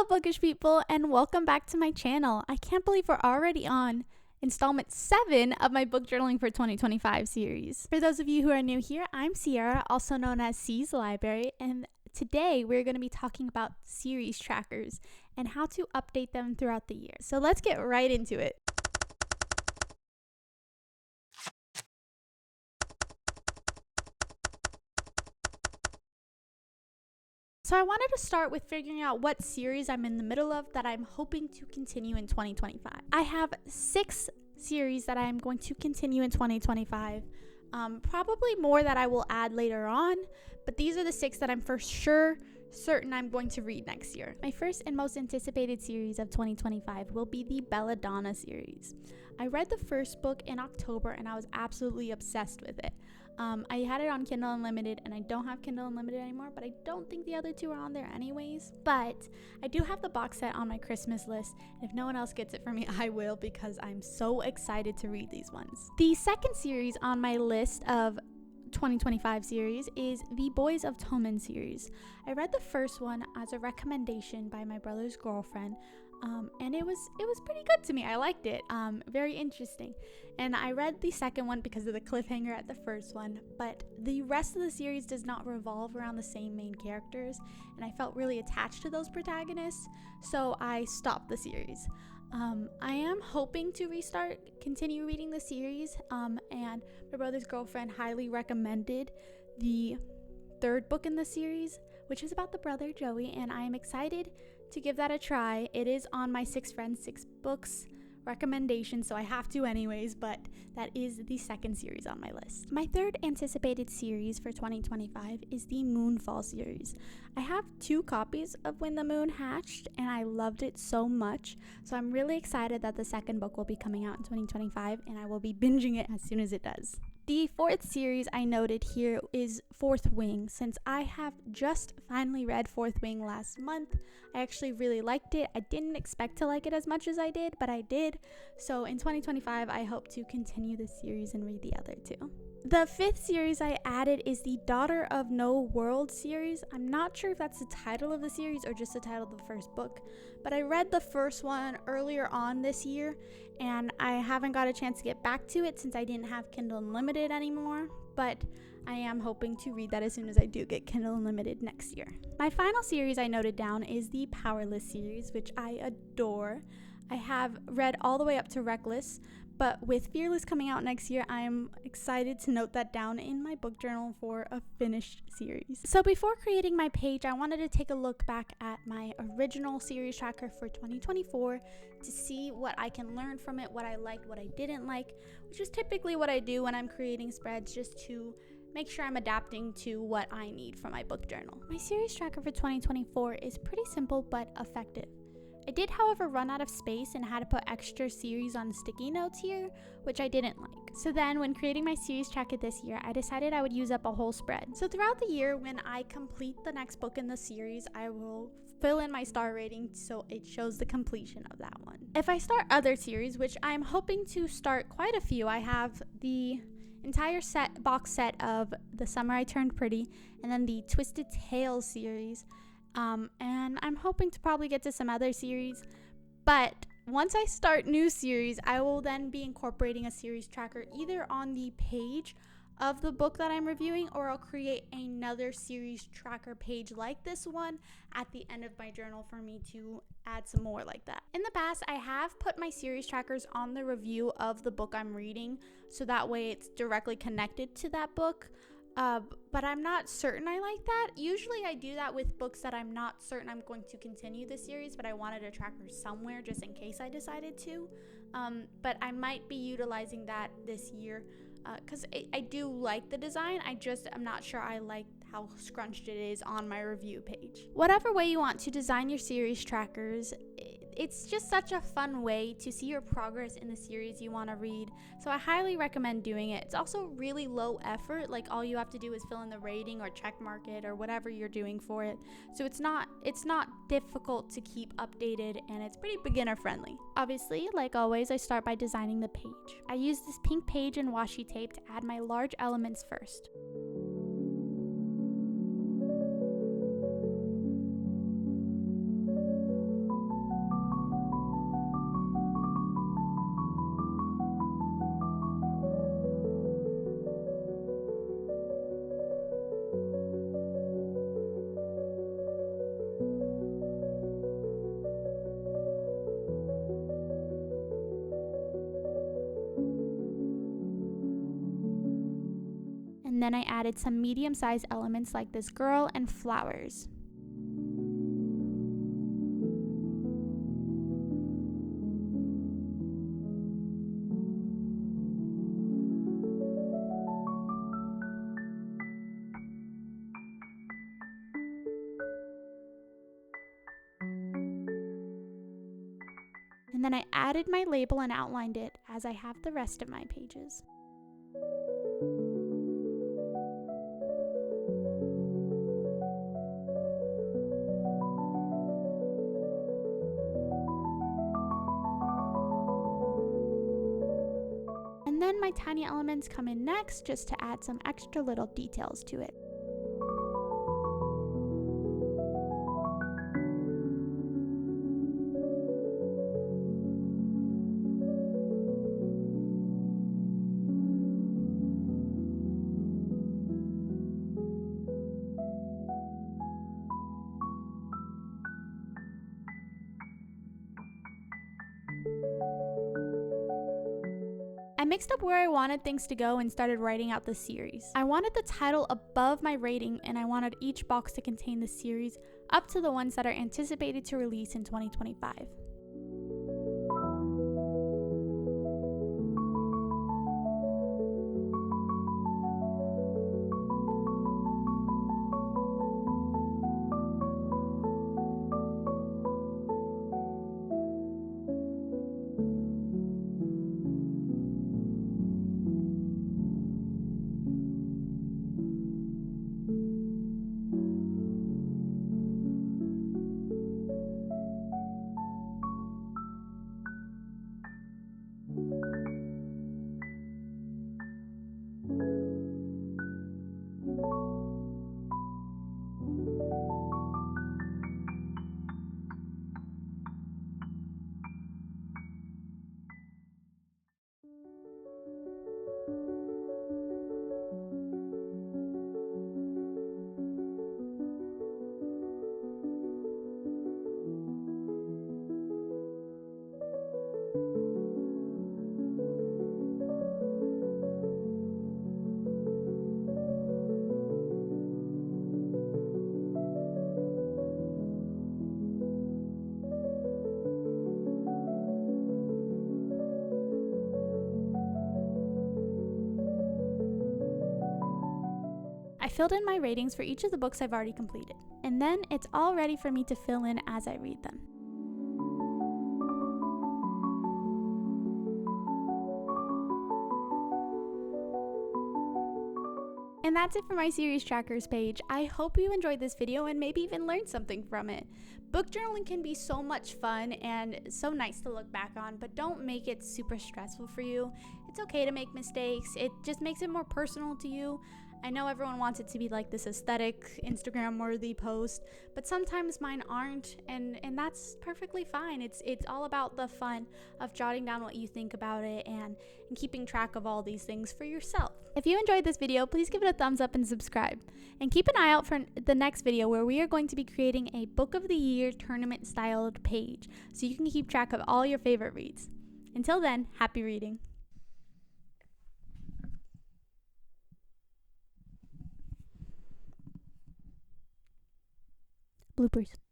Hello, bookish people, and welcome back to my channel. I can't believe we're already on installment 7 of my book journaling for 2025 series. For those of you who are new here, I'm Sierra, also known as C's Library, and today we're going to be talking about series trackers and how to update them throughout the year. So let's get right into it. So I wanted to start with figuring out what series I'm in the middle of that I'm hoping to continue in 2025. I have 6 series that I am going to continue in 2025. Probably more that I will add later on, but these are the 6 that I'm for sure certain I'm going to read next year. My first and most anticipated series of 2025 will be the Belladonna series. I read the first book in October and I was absolutely obsessed with it. I had it on Kindle Unlimited, and I don't have Kindle Unlimited anymore, but I don't think the other 2 are on there anyways. But I do have the box set on my Christmas list, and if no one else gets it for me, I will, because I'm so excited to read these ones. The second series on my list of 2025 series is the Boys of Tommen series. I read the first one as a recommendation by my brother's girlfriend, and it was pretty good to me. I liked it. Very interesting. And I read the second one because of the cliffhanger at the first one, but the rest of the series does not revolve around the same main characters, and I felt really attached to those protagonists, so I stopped the series. I am hoping to continue reading the series, and my brother's girlfriend highly recommended the third book in the series, which is about the brother Joey, and I am excited to give that a try. It is on my 6 Friends 6 Books recommendation, so I have to anyways, but that is the second series on my list. My third anticipated series for 2025 is the Moonfall series. I have 2 copies of When the Moon Hatched, and I loved it so much, so I'm really excited that the second book will be coming out in 2025, and I will be binging it as soon as it does. The fourth series I noted here is Fourth Wing. Since I have just finally read Fourth Wing last month, I actually really liked it. I didn't expect to like it as much as I did, but I did. So in 2025, I hope to continue this series and read the other 2. The 5th series I added is the Daughter of No World series. I'm not sure if that's the title of the series or just the title of the first book, but I read the first one earlier on this year, and I haven't got a chance to get back to it since I didn't have Kindle Unlimited anymore, but I am hoping to read that as soon as I do get Kindle Unlimited next year. My final series I noted down is the Powerless series, which I adore. I have read all the way up to Reckless, but with Fearless coming out next year, I'm excited to note that down in my book journal for a finished series. So before creating my page, I wanted to take a look back at my original series tracker for 2024 to see what I can learn from it, what I liked, what I didn't like, which is typically what I do when I'm creating spreads, just to make sure I'm adapting to what I need for my book journal. My series tracker for 2024 is pretty simple but effective. I did, however, run out of space and had to put extra series on sticky notes here, which I didn't like. So then when creating my series tracker this year, I decided I would use up a whole spread. So throughout the year, when I complete the next book in the series, I will fill in my star rating so it shows the completion of that one. If I start other series, which I'm hoping to start quite a few, I have the entire box set of The Summer I Turned Pretty, and then the Twisted Tales series, and I'm hoping to probably get to some other series, but once I start new series, I will then be incorporating a series tracker either on the page of the book that I'm reviewing, or I'll create another series tracker page like this one at the end of my journal for me to add some more like that. In the past, I have put my series trackers on the review of the book I'm reading, so that way it's directly connected to that book. But I'm not certain I like that. Usually I do that with books that I'm not certain I'm going to continue the series, but I wanted a tracker somewhere just in case I decided to. But I might be utilizing that this year because I do like the design. I'm not sure I like how scrunched it is on my review page. Whatever way you want to design your series trackers, it's just such a fun way to see your progress in the series you want to read, so I highly recommend doing it. It's also really low effort, like all you have to do is fill in the rating or check mark it or whatever you're doing for it, so it's not difficult to keep updated, and it's pretty beginner friendly. Obviously, like always, I start by designing the page. I use this pink page and washi tape to add my large elements first. then I added some medium-sized elements like this girl and flowers. And then I added my label and outlined it as I have the rest of my pages. And then my tiny elements come in next just to add some extra little details to it. I mixed up where I wanted things to go and started writing out the series. I wanted the title above my rating, and I wanted each box to contain the series up to the ones that are anticipated to release in 2025. I filled in my ratings for each of the books I've already completed, and then it's all ready for me to fill in as I read them. And that's it for my series trackers page. I hope you enjoyed this video and maybe even learned something from it. Book journaling can be so much fun and so nice to look back on, but don't make it super stressful for you. It's okay to make mistakes. It just makes it more personal to you. I know everyone wants it to be like this aesthetic, Instagram-worthy post, but sometimes mine aren't, and that's perfectly fine. It's all about the fun of jotting down what you think about it and keeping track of all these things for yourself. If you enjoyed this video, please give it a thumbs up and subscribe. And keep an eye out for the next video where we are going to be creating a Book of the Year tournament-styled page so you can keep track of all your favorite reads. Until then, happy reading. Bloopers.